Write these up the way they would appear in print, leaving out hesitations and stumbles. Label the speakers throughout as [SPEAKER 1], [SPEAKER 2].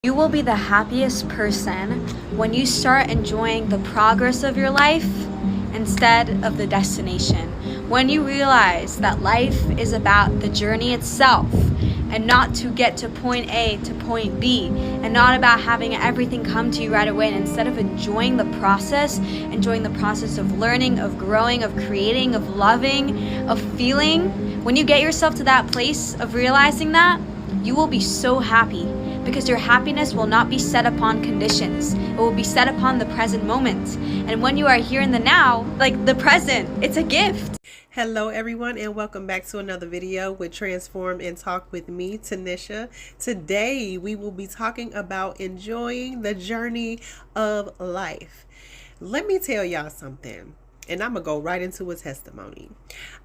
[SPEAKER 1] You will be the happiest person when you start enjoying the progress of your life instead of the destination. When you realize that life is about the journey itself and not to get to point A to point B and not about having everything come to you right away, and instead of enjoying the process of learning, of growing, of creating, of loving, of feeling, when you get yourself to that place of realizing that, you will be so happy. Because your happiness will not be set upon conditions. It will be set upon the present moment. And when you are here in the now, like the present, it's a gift.
[SPEAKER 2] Hello everyone, and welcome back to another video with Transform and Talk with me, Tanisha. Today we will be talking about enjoying the journey of life. Let me tell y'all something, and I'm gonna go right into a testimony.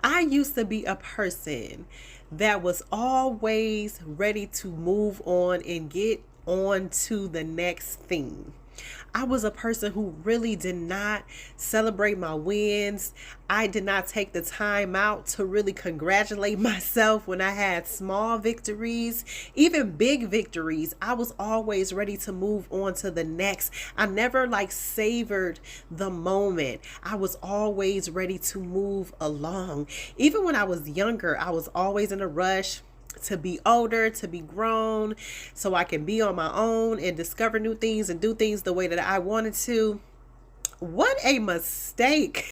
[SPEAKER 2] I used to be a person that was always ready to move on and get on to the next thing. I was a person who really did not celebrate my wins. I did not take the time out to really congratulate myself when I had small victories, even big victories. I was always ready to move on to the next. I never savored the moment. I was always ready to move along. Even when I was younger, I was always in a rush to be older, to be grown, so I can be on my own and discover new things and do things the way that I wanted to. What a mistake.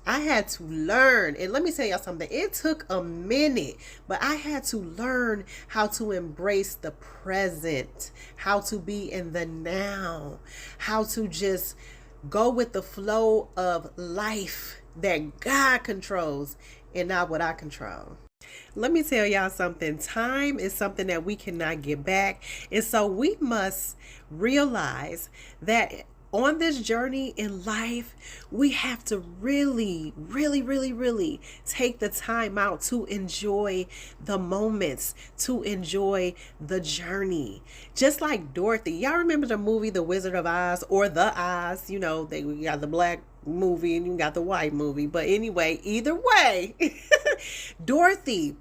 [SPEAKER 2] I had to learn, and let me tell y'all something, it took a minute, but I had to learn how to embrace the present, how to be in the now, how to just go with the flow of life that God controls and not what I control. Let me tell y'all something. Time is something that we cannot get back. And so we must realize that on this journey in life, we have to really take the time out to enjoy the moments, to enjoy the journey. Just like Dorothy. Y'all remember the movie The Wizard of Oz, or The Oz? You know, we got the black movie and you got the white movie. But anyway, either way, Dorothy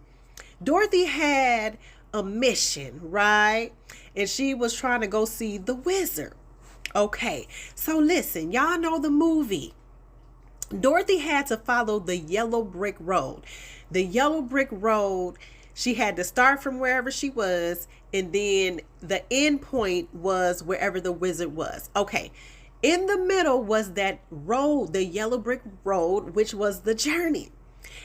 [SPEAKER 2] had a mission, right? And she was trying to go see the wizard. Okay, so listen, y'all know the movie. Dorothy had to follow the yellow brick road. The yellow brick road, she had to start from wherever she was, and then the end point was wherever the wizard was. Okay, in the middle was that road, the yellow brick road, which was the journey.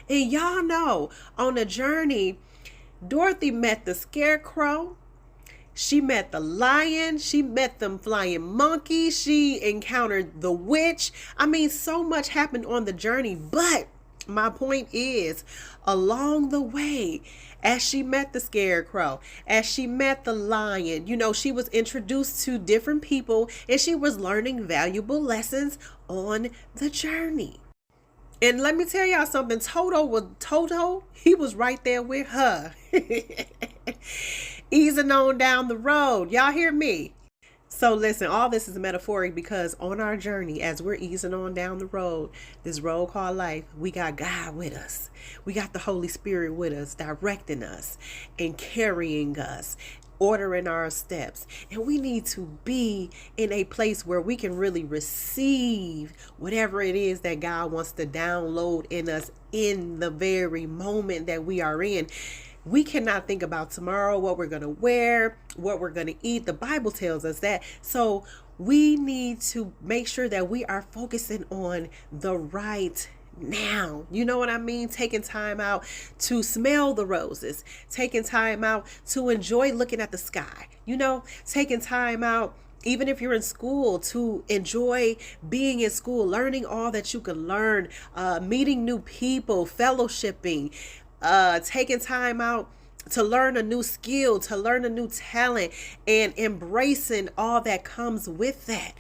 [SPEAKER 2] And y'all know, on the journey, Dorothy met the scarecrow, she met the lion, she met them flying monkeys, she encountered the witch. I mean, so much happened on the journey, but my point is, along the way, as she met the scarecrow, as she met the lion, she was introduced to different people and she was learning valuable lessons on the journey. And let me tell y'all something, Toto, he was right there with her. Easing on down the road. Y'all hear me? So listen, all this is metaphoric because on our journey, as we're easing on down the road, this road called life, we got God with us. We got the Holy Spirit with us, directing us and carrying us, ordering our steps. And we need to be in a place where we can really receive whatever it is that God wants to download in us in the very moment that we are in. We cannot think about tomorrow, what we're going to wear, what we're going to eat. The Bible tells us that. So we need to make sure that we are focusing on the right now. You know what I mean? Taking time out to smell the roses, taking time out to enjoy looking at the sky, taking time out, even if you're in school, to enjoy being in school, learning all that you can learn, meeting new people, fellowshipping, taking time out to learn a new skill, to learn a new talent, and embracing all that comes with that.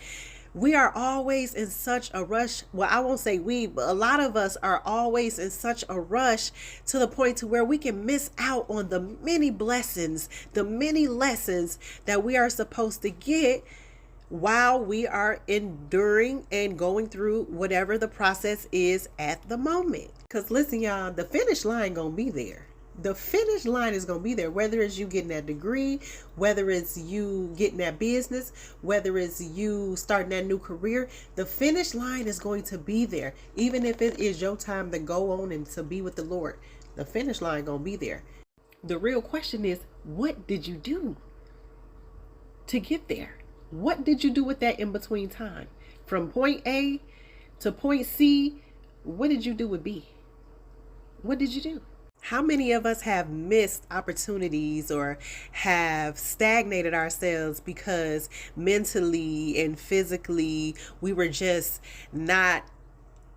[SPEAKER 2] We are always in such a rush. Well, I won't say we, but a lot of us are always in such a rush to the point to where we can miss out on the many blessings, the many lessons that we are supposed to get while we are enduring and going through whatever the process is at the moment. Because listen, y'all, the finish line gonna be there. the finish line is going to be there, whether it's you getting that degree, whether it's you getting that business, whether it's you starting that new career. The finish line is going to be there. Even if it is your time to go on and to be with the Lord, the finish line going to be there. The real question is, what did you do to get there? What did you do with that in between time? From point A to point C, what did you do with B? What did you do? How many of us have missed opportunities or have stagnated ourselves because mentally and physically we were just not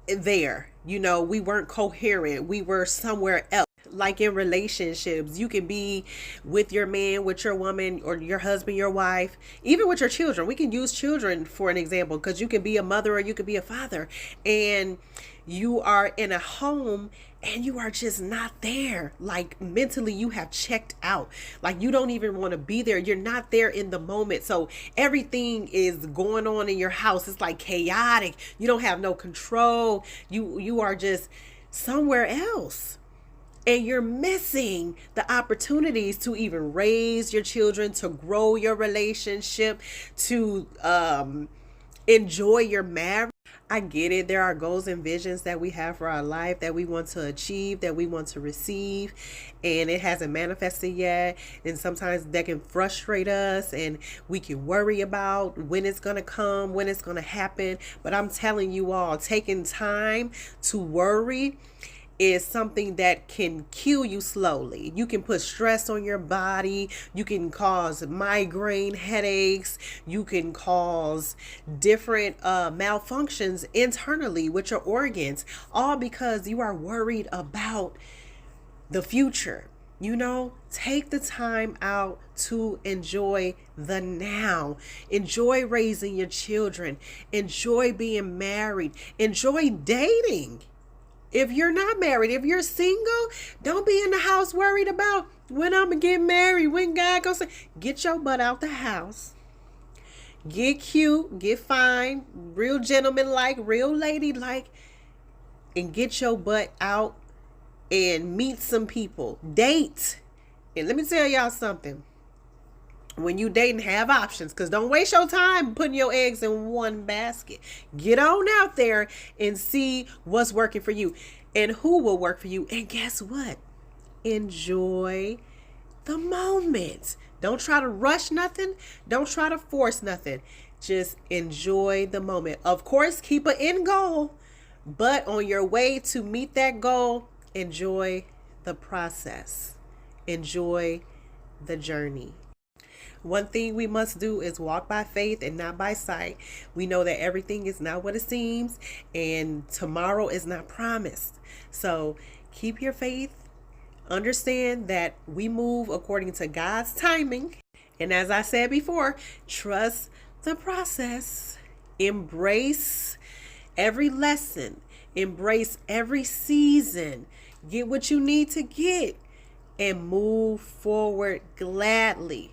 [SPEAKER 2] there? You know, we weren't coherent. We were somewhere else. Like in relationships, you can be with your man, with your woman, or your husband, your wife, even with your children. We can use children for an example, because you can be a mother or you could be a father, and you are in a home and you are just not there. Like mentally you have checked out. Like you don't even want to be there. You're not there in the moment. So everything is going on in your house. It's like chaotic. You don't have no control. You are just somewhere else. And you're missing the opportunities to even raise your children, to grow your relationship, to enjoy your marriage. I get it. There are goals and visions that we have for our life that we want to achieve, that we want to receive, and it hasn't manifested yet. And sometimes that can frustrate us, and we can worry about when it's going to come, when it's going to happen. But I'm telling you all, taking time to worry is something that can kill you slowly. You can put stress on your body. You can cause migraine headaches. You can cause different malfunctions internally with your organs, all because you are worried about the future. You know, take the time out to enjoy the now. Enjoy raising your children. Enjoy being married. Enjoy dating. If you're not married, if you're single, don't be in the house worried about when I'm going to get married, when God goes to get your butt out the house. Get cute, get fine, real gentleman-like, real lady-like, and get your butt out and meet some people. Date. And let me tell y'all something. When you dating, have options, because don't waste your time putting your eggs in one basket. Get on out there and see what's working for you and who will work for you. And guess what? Enjoy the moment. Don't try to rush nothing. Don't try to force nothing. Just enjoy the moment. Of course, keep an end goal, but on your way to meet that goal, enjoy the process. Enjoy the journey. One thing we must do is walk by faith and not by sight. We know that everything is not what it seems, and tomorrow is not promised. So keep your faith. Understand that we move according to God's timing. And as I said before, trust the process. Embrace every lesson. Embrace every season. Get what you need to get and move forward gladly.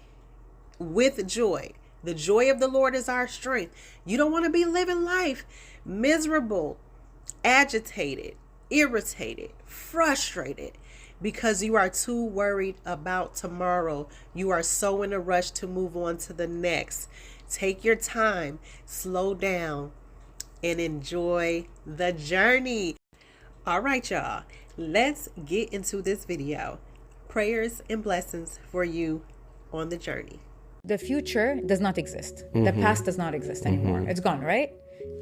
[SPEAKER 2] With joy. The joy of the Lord is our strength. You don't want to be living life miserable, agitated, irritated, frustrated because you are too worried about tomorrow. You are so in a rush to move on to the next. Take your time, slow down, and enjoy the journey. All right, y'all. Let's get into this video. Prayers and blessings for you on the journey.
[SPEAKER 3] The future does not exist. The past does not exist anymore. It's gone, right?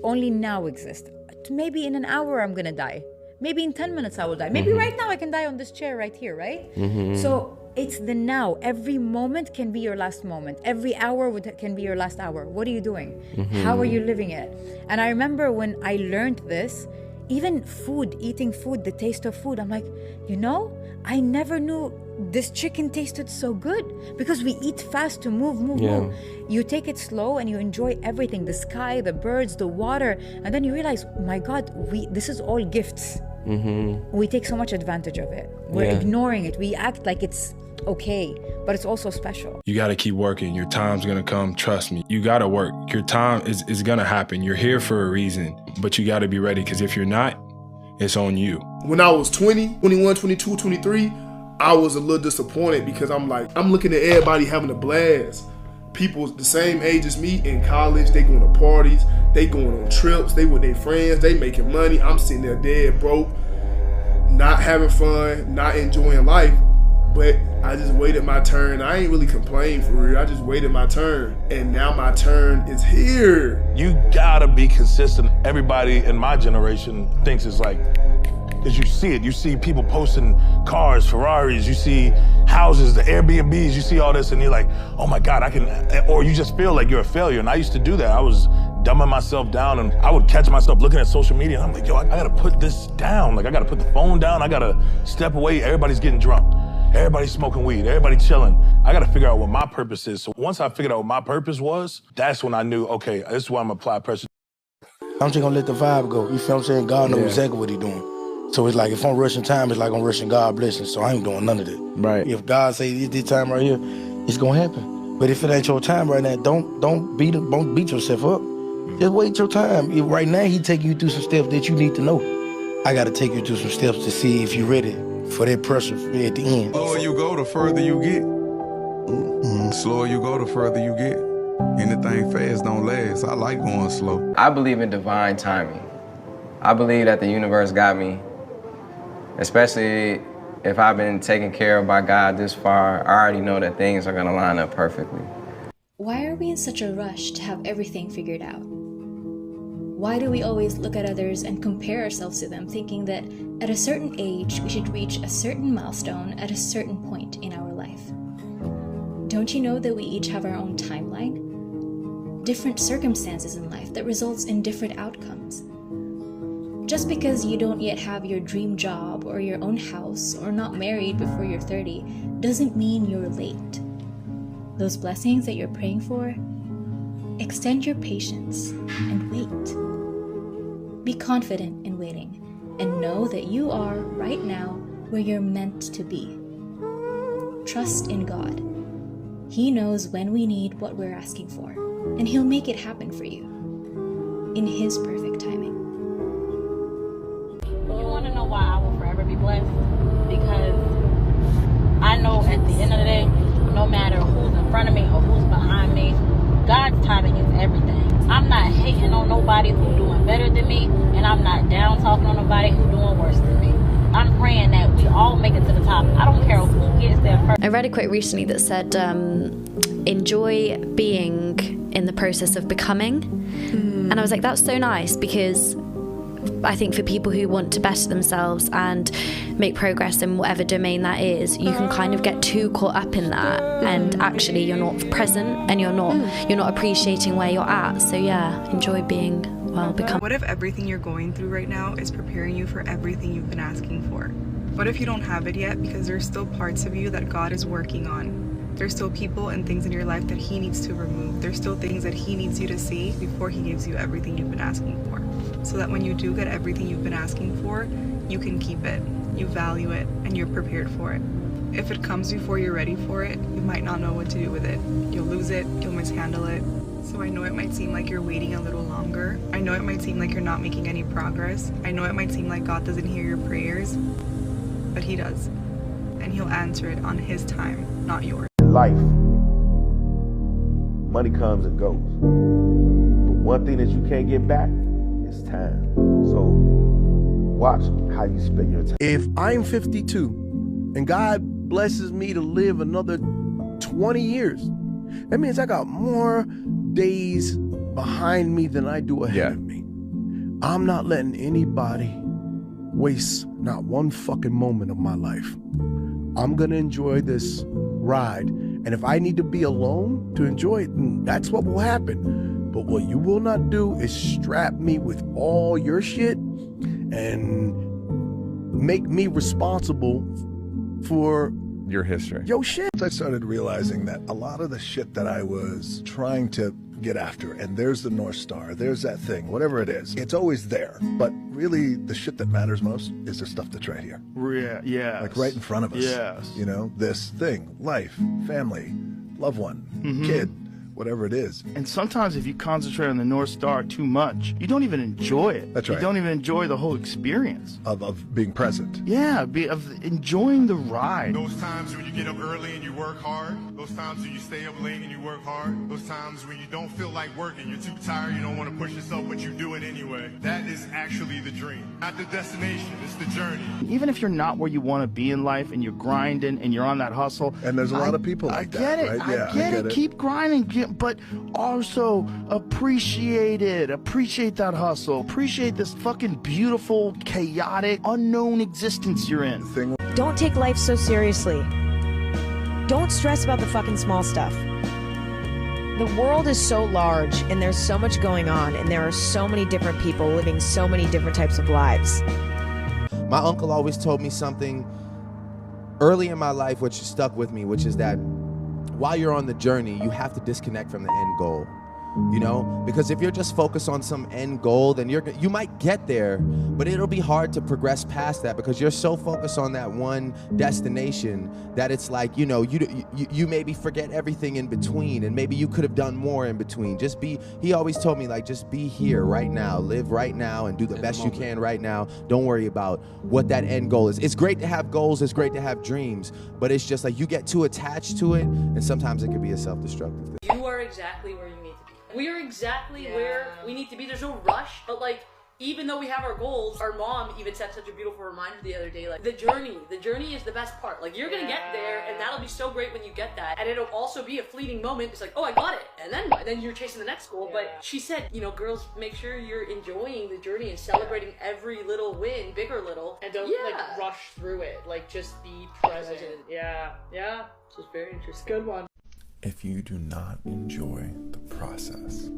[SPEAKER 3] Only now exists. Maybe in an hour I'm gonna die. Maybe in 10 minutes I will die. Maybe right now I can die on this chair right here, right? So it's the now. Every moment can be your last moment. Every hour can be your last hour. What are you doing? How are you living it? And I remember when I learned this, even food, eating food, the taste of food, I'm like, you know, I never knew this chicken tasted so good, because we eat fast to move. You take it slow and you enjoy everything, the sky, the birds, the water, and then you realize, my God, this is all gifts. We take so much advantage of it. We're ignoring it. We act like it's okay, but it's also special.
[SPEAKER 4] You got to keep working. Your time's going to come. Trust me. You got to work. Your time is going to happen. You're here for a reason, but you got to be ready, because if you're not, it's on you.
[SPEAKER 5] When I was 20, 21, 22, 23, I was a little disappointed because I'm looking at everybody having a blast. People the same age as me in college, they going to parties, they going on trips, they with their friends, they making money. I'm sitting there dead broke, not having fun, not enjoying life. But I just waited my turn. I ain't really complained for real. I just waited my turn. And now my turn is here.
[SPEAKER 6] You gotta be consistent. Everybody in my generation thinks it's like, because you see it. You see people posting cars, Ferraris, you see houses, the Airbnbs, you see all this, and you're like, oh my God, I can, or you just feel like you're a failure. And I used to do that. I was dumbing myself down, and I would catch myself looking at social media, and I'm like, yo, I gotta put this down. Like, I gotta put the phone down. I gotta step away. Everybody's getting drunk. Everybody's smoking weed. Everybody chilling. I gotta figure out what my purpose is. So once I figured out what my purpose was, that's when I knew, okay, this is where I'm gonna apply pressure.
[SPEAKER 7] I'm just gonna let the vibe go. You feel what I'm saying? God knows exactly what he's doing. So it's like, if I'm rushing time, it's like I'm rushing God blessings. So I ain't doing none of that.
[SPEAKER 8] Right.
[SPEAKER 7] If God say this time right here, it's gonna happen. But if it ain't your time right now, don't beat yourself up. Just wait your time. If right now he taking you through some steps that you need to know. I gotta take you through some steps to see if you're ready for that pressure at the end.
[SPEAKER 9] The slower you go, the further you get. Slower you go, the further you get. Anything fast don't last. I like going slow.
[SPEAKER 10] I believe in divine timing. I believe that the universe got me, especially if I've been taken care of by God this far. I already know that things are gonna line up perfectly.
[SPEAKER 11] Why are we in such a rush to have everything figured out? Why do we always look at others and compare ourselves to them, thinking that at a certain age we should reach a certain milestone at a certain point in our life? Don't you know that we each have our own timeline? Different circumstances in life that results in different outcomes. Just because you don't yet have your dream job or your own house or not married before you're 30 doesn't mean you're late. Those blessings that you're praying for, extend your patience and wait. Be confident in waiting and know that you are right now where you're meant to be. Trust in God. He knows when we need what we're asking for, and He'll make it happen for you in His perfect timing.
[SPEAKER 12] You want to know why I will forever be blessed? Because I know at the end of the day, no matter who's in front of me or who's behind me, God's timing is everything. I'm not hating on nobody who's doing better than me, and I'm not down talking on nobody who's doing worse than me. I'm praying that we all make it to the top. I don't care who gets there first.
[SPEAKER 1] I read a quote recently that said, enjoy being in the process of becoming. And I was like, that's so nice, because I think for people who want to better themselves and make progress in whatever domain that is, you can kind of get too caught up in that, and actually you're not present and you're not appreciating where you're at. So yeah, enjoy being become.
[SPEAKER 13] What if everything you're going through right now is preparing you for everything you've been asking for? What if you don't have it yet because there's still parts of you that God is working on? There's still people and things in your life that He needs to remove. There's still things that He needs you to see before He gives you everything you've been asking for. So that when you do get everything you've been asking for, you can keep it, you value it, and you're prepared for it. If it comes before you're ready for it, you might not know what to do with it. You'll lose it, you'll mishandle it. So I know it might seem like you're waiting a little longer. I know it might seem like you're not making any progress. I know it might seem like God doesn't hear your prayers, but He does. And He'll answer it on His time, not yours.
[SPEAKER 14] In life, money comes and goes. But one thing that you can't get back is time. So watch how you spend your time.
[SPEAKER 15] If I'm 52 and God blesses me to live another 20 years, that means I got more days behind me than I do ahead of me. I'm not letting anybody waste not one fucking moment of my life. I'm gonna enjoy this ride, and if I need to be alone to enjoy it, then that's what will happen. But what you will not do is strap me with all your shit and make me responsible for
[SPEAKER 8] your history.
[SPEAKER 15] Yo shit.
[SPEAKER 16] I started realizing that a lot of the shit that I was trying to get after, and there's the North Star, there's that thing, whatever it is, it's always there. But really, the shit that matters most is the stuff that's right here.
[SPEAKER 15] Yeah.
[SPEAKER 16] Like right in front of us.
[SPEAKER 15] Yes.
[SPEAKER 16] You know, this thing, life, family, loved one, kid, whatever it is.
[SPEAKER 7] And sometimes if you concentrate on the North Star too much, you don't even enjoy it.
[SPEAKER 16] That's right.
[SPEAKER 7] You don't even enjoy the whole experience.
[SPEAKER 16] Of being present.
[SPEAKER 7] Yeah, of enjoying the ride.
[SPEAKER 8] Those times when you get up early and you work hard. Those times when you stay up late and you work hard. Those times when you don't feel like working. You're too tired, you don't want to push yourself, but you do it anyway. That is actually the dream. Not the destination, it's the journey.
[SPEAKER 7] Even if you're not where you want to be in life and you're grinding and you're on that hustle.
[SPEAKER 16] And there's a lot of people like that, right?
[SPEAKER 7] I get it. Keep grinding, but also appreciate it. Appreciate that hustle. Appreciate this fucking beautiful, chaotic, unknown existence you're in.
[SPEAKER 17] Don't take life so seriously. Don't stress about the fucking small stuff. The world is so large and there's so much going on and there are so many different people living so many different types of lives.
[SPEAKER 18] My uncle always told me something early in my life which stuck with me, which is that while you're on the journey, you have to disconnect from the end goal. You know, because if you're just focused on some end goal, then you might get there, but it'll be hard to progress past that because you're so focused on that one destination that it's like, you know, you maybe forget everything in between, and maybe you could have done more in between. He always told me, like, just be here right now, live right now, and do the best you can right now. Don't worry about what that end goal is. It's great to have goals, it's great to have dreams, but it's just like you get too attached to it, and sometimes it can be a self-destructive thing.
[SPEAKER 19] You are exactly where you need to be. We are exactly where we need to be. There's no rush, but like, even though we have our goals, our mom even said such a beautiful reminder the other day, like, the journey is the best part. Like, you're gonna get there, and that'll be so great when you get that, and it'll also be a fleeting moment. It's like, oh, I got it, and then you're chasing the next goal. But she said, you know, girls, make sure you're enjoying the journey and celebrating every little win, big or little,
[SPEAKER 20] and don't like rush through it. Like, just be present. Yeah.
[SPEAKER 19] So it's very interesting.
[SPEAKER 20] Good one.
[SPEAKER 21] If you do not enjoy the process,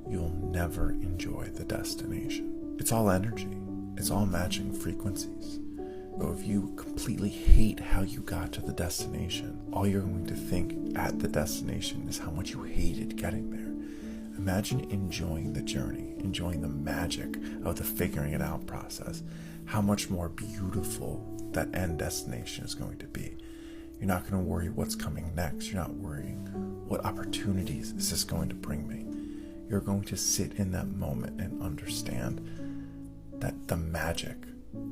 [SPEAKER 21] you'll never enjoy the destination. It's all energy. It's all matching frequencies. So if you completely hate how you got to the destination, all you're going to think at the destination is how much you hated getting there. Imagine enjoying the journey, enjoying the magic of the figuring it out process, how much more beautiful that end destination is going to be. You're not going to worry what's coming next. You're not worrying what opportunities is this going to bring me. You're going to sit in that moment and understand that the magic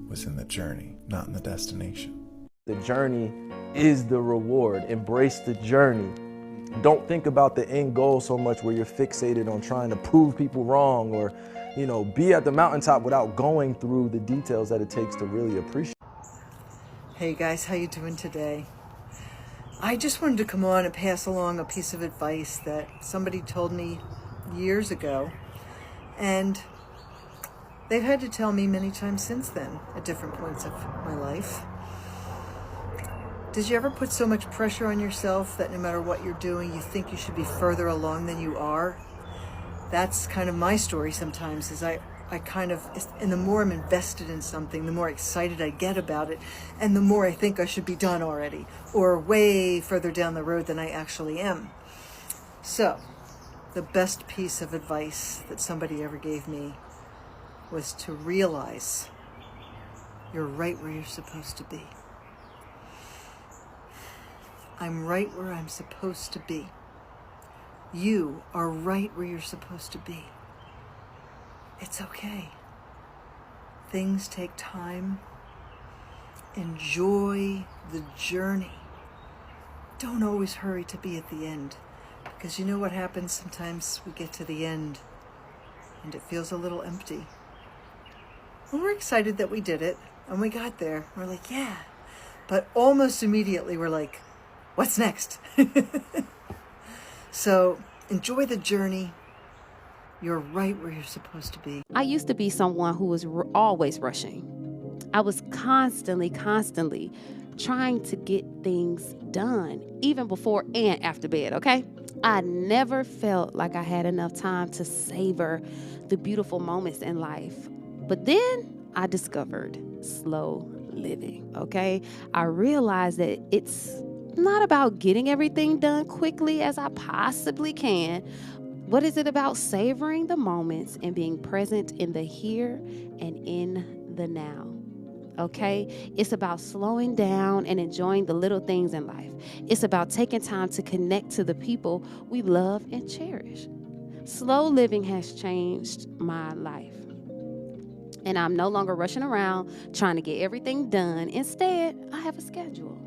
[SPEAKER 21] was in the journey, not in the destination.
[SPEAKER 22] The journey is the reward. Embrace the journey. Don't think about the end goal so much where you're fixated on trying to prove people wrong or, you know, be at the mountaintop without going through the details that it takes to really appreciate.
[SPEAKER 23] Hey guys, how you doing today? I just wanted to come on and pass along a piece of advice that somebody told me years ago, and they've had to tell me many times since then at different points of my life. Did you ever put so much pressure on yourself that no matter what you're doing, you think you should be further along than you are? That's kind of my story sometimes, is I kind of, and the more I'm invested in something, the more excited I get about it, and the more I think I should be done already, or way further down the road than I actually am. So, the best piece of advice that somebody ever gave me was to realize you're right where you're supposed to be. I'm right where I'm supposed to be. You are right where you're supposed to be. It's okay. Things take time. Enjoy the journey. Don't always hurry to be at the end, because you know what happens sometimes? We get to the end and it feels a little empty. And we're excited that we did it and we got there. We're like, yeah. But almost immediately we're like, what's next? So enjoy the journey. You're right where you're supposed to be.
[SPEAKER 24] I used to be someone who was always rushing. I was constantly trying to get things done, even before and after bed, okay? I never felt like I had enough time to savor the beautiful moments in life. But then I discovered slow living, okay? I realized that it's not about getting everything done quickly as I possibly can. What is it about savoring the moments and being present in the here and in the now? okay? It's about slowing down and enjoying the little things in life. It's about taking time to connect to the people we love and cherish. Slow living has changed my life. And I'm no longer rushing around trying to get everything done. Instead, I have a schedule.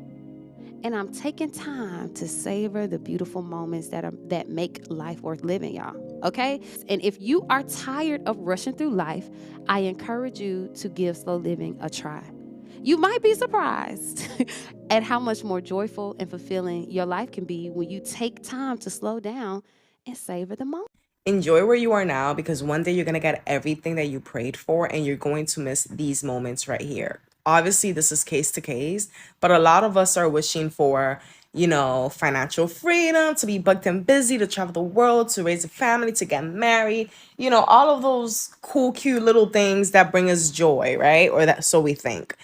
[SPEAKER 24] And I'm taking time to savor the beautiful moments that make life worth living, y'all. Okay? And if you are tired of rushing through life, I encourage you to give slow living a try. You might be surprised at how much more joyful and fulfilling your life can be when you take time to slow down and savor the moment.
[SPEAKER 2] Enjoy where you are now, because one day you're going to get everything that you prayed for and you're going to miss these moments right here. Obviously, this is case to case, but a lot of us are wishing for, financial freedom, to be booked and busy, to travel the world, to raise a family, to get married, all of those cool, cute little things that bring us joy, right? Or that, so we think.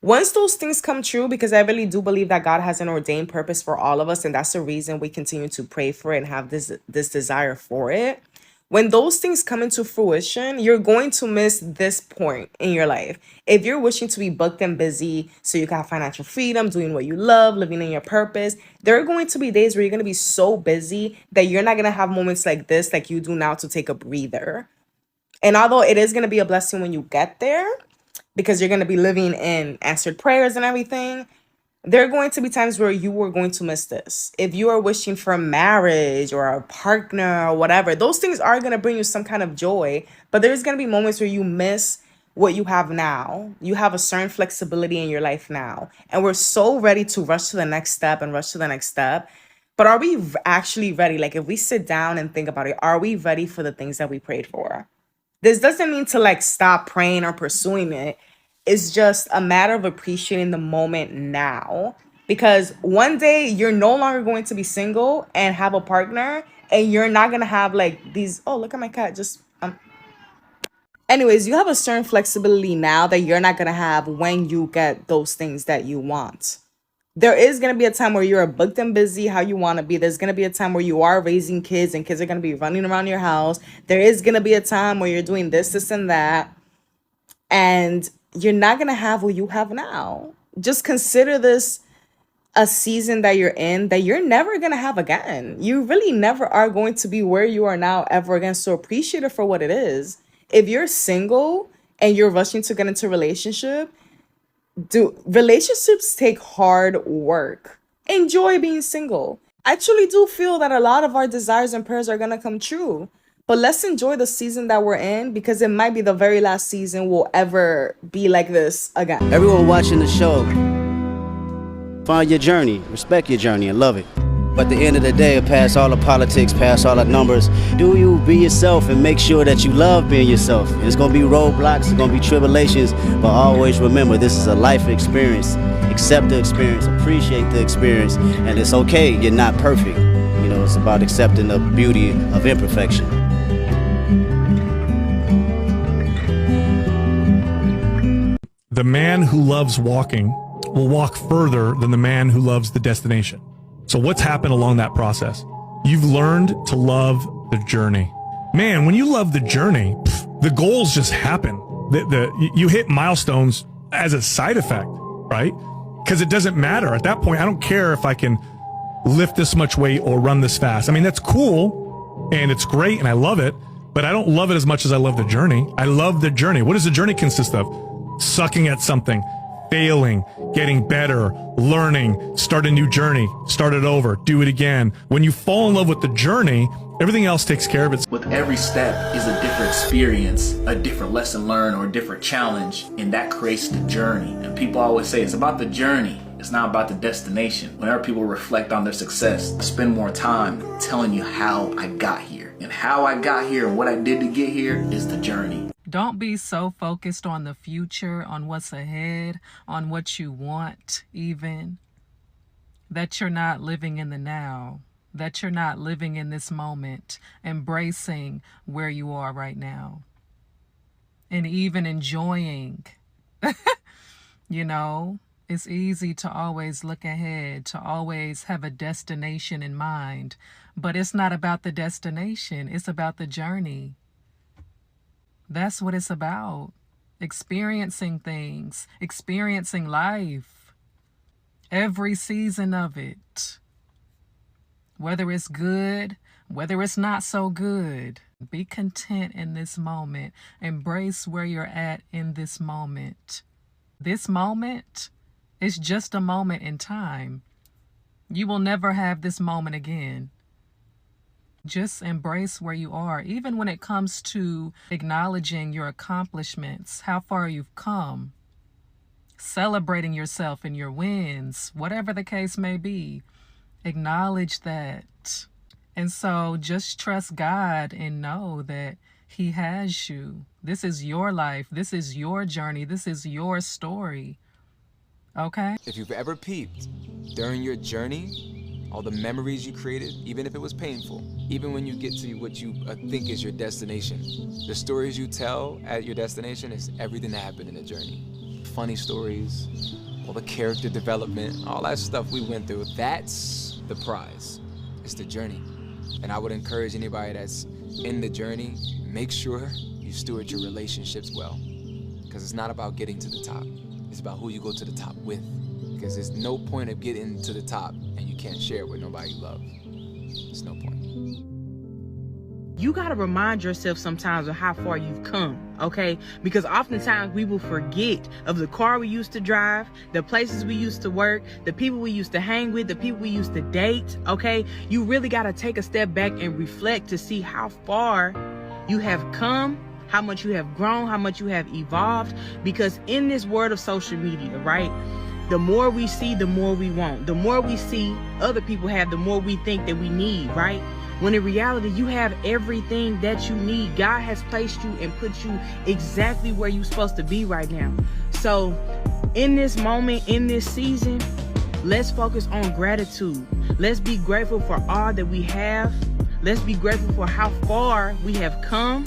[SPEAKER 2] Once those things come true, because I really do believe that God has an ordained purpose for all of us, and that's the reason we continue to pray for it and have this desire for it. When those things come into fruition, you're going to miss this point in your life. If you're wishing to be booked and busy so you can have financial freedom, doing what you love, living in your purpose, there are going to be days where you're going to be so busy that you're not going to have moments like this, like you do now, to take a breather. And although it is going to be a blessing when you get there, because you're going to be living in answered prayers and everything, there are going to be times where you are going to miss this. If you are wishing for marriage or a partner or whatever, those things are going to bring you some kind of joy, but there's going to be moments where you miss what you have now. You have a certain flexibility in your life now, and we're so ready to rush to the next step and rush to the next step. But are we actually ready? Like, if we sit down and think about it, are we ready for the things that we prayed for? This doesn't mean to stop praying or pursuing it. It's just a matter of appreciating the moment now. Because one day you're no longer going to be single and have a partner, and you're not going to have these, oh, look at my cat. Anyways, you have a certain flexibility now that you're not going to have when you get those things that you want. There is going to be a time where you're booked and busy how you want to be. There's going to be a time where you are raising kids and kids are going to be running around your house. There is going to be a time where you're doing this, and that. And you're not going to have what you have now. Just consider this a season that you're in that you're never going to have again. You really never are going to be where you are now ever again. So appreciate it for what it is. If you're single and you're rushing to get into a relationship, relationships take hard work. Enjoy being single. I truly do feel that a lot of our desires and prayers are going to come true. But let's enjoy the season that we're in, because it might be the very last season we'll ever be like this again.
[SPEAKER 3] Everyone watching the show, find your journey, respect your journey, and love it. But at the end of the day, past all the politics, past all the numbers, do you be yourself and make sure that you love being yourself. And it's going to be roadblocks, it's going to be tribulations, but always remember, this is a life experience. Accept the experience, appreciate the experience, and it's okay, you're not perfect. It's about accepting the beauty of imperfection.
[SPEAKER 4] The man who loves walking will walk further than the man who loves the destination. So what's happened along that process? You've learned to love the journey. Man, when you love the journey, the goals just happen. You hit milestones as a side effect, right? Because it doesn't matter. At that point, I don't care if I can lift this much weight or run this fast. I mean, that's cool and it's great and I love it, but I don't love it as much as I love the journey. I love the journey. What does the journey consist of? Sucking at something, failing, getting better, learning, start a new journey, start it over, do it again. When you fall in love with the journey, everything else takes care of it.
[SPEAKER 5] With every step is a different experience, a different lesson learned, or a different challenge, and that creates the journey. And people always say it's about the journey. It's not about the destination. Whenever people reflect on their success, I spend more time telling you how I got here. And how I got here and what I did to get here is the journey.
[SPEAKER 25] Don't be so focused on the future, on what's ahead, on what you want even, that you're not living in the now, that you're not living in this moment, embracing where you are right now, and even enjoying. It's easy to always look ahead, to always have a destination in mind, but it's not about the destination. It's about the journey. That's what it's about. experiencing things, experiencing life, every season of it, whether it's good, whether it's not so good. Be content in this moment. Embrace where you're at in this moment. This moment is just a moment in time. You will never have this moment again. Just embrace where you are, even when it comes to acknowledging your accomplishments, how far you've come, celebrating yourself and your wins, whatever the case may be. Acknowledge that. And so just trust God and know that He has you. This is your life. This is your journey. This is your story. Okay?
[SPEAKER 6] If you've ever peeped during your journey, all the memories you created, even if it was painful, even when you get to what you think is your destination, the stories you tell at your destination is everything that happened in the journey. Funny stories, all the character development, all that stuff we went through, that's the prize. It's the journey. And I would encourage anybody that's in the journey, make sure you steward your relationships well. Because it's not about getting to the top. It's about who you go to the top with. Because there's no point of getting to the top and you can't share it with nobody you love. There's no point.
[SPEAKER 9] You gotta remind yourself sometimes of how far you've come, okay? Because oftentimes we will forget of the car we used to drive, the places we used to work, the people we used to hang with, the people we used to date, okay? You really gotta take a step back and reflect to see how far you have come, how much you have grown, how much you have evolved. Because in this world of social media, right? The more we see, the more we want. The more we see other people have, the more we think that we need, right? When in reality, you have everything that you need. God has placed you and put you exactly where you're supposed to be right now. So in this moment, in this season, let's focus on gratitude. Let's be grateful for all that we have. Let's be grateful for how far we have come.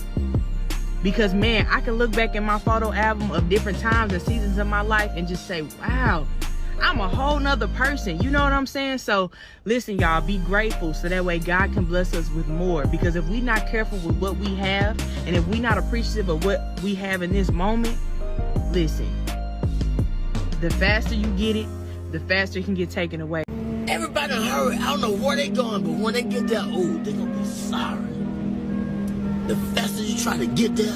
[SPEAKER 9] Because man, I can look back in my photo album of different times and seasons of my life and just say, wow, I'm a whole nother person. You know what I'm saying? So listen, y'all, be grateful so that way God can bless us with more. Because if we're not careful with what we have, and if we're not appreciative of what we have in this moment, listen, the faster you get it, the faster it can get taken away.
[SPEAKER 10] Everybody hurry. I don't know where they going, but when they get there, ooh, they're gonna be sorry. The faster you try to get there,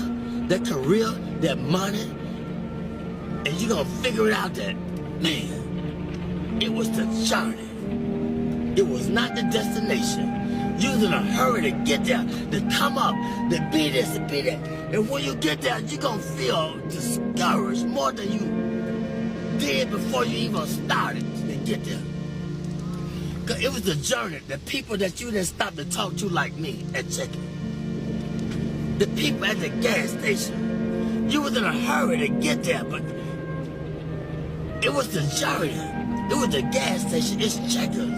[SPEAKER 10] that career, that money, and you're gonna figure it out that, man, it was the journey. It was not the destination. You was in a hurry to get there, to come up, to be this, to be that. And when you get there, you're gonna feel discouraged more than you did before you even started to get there. Cause it was the journey, the people that you didn't stop to talk to like me at Chicken. The people at the gas station. You was in a hurry to get there, but it was the journey. It was the gas station. It's Checkers.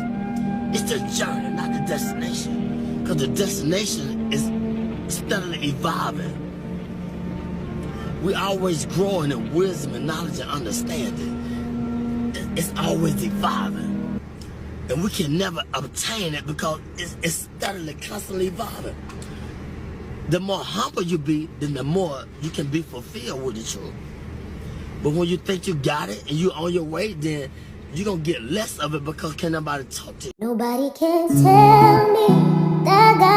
[SPEAKER 10] It's the journey, not the destination. Because the destination is steadily evolving. We're always growing in wisdom and knowledge and understanding. It's always evolving. And we can never obtain it because it's steadily, constantly evolving. The more humble you be, then the more you can be fulfilled with the truth. But when you think you got it and you're on your way, then you're going to get less of it because can't nobody talk to you.
[SPEAKER 11] Nobody can tell me that God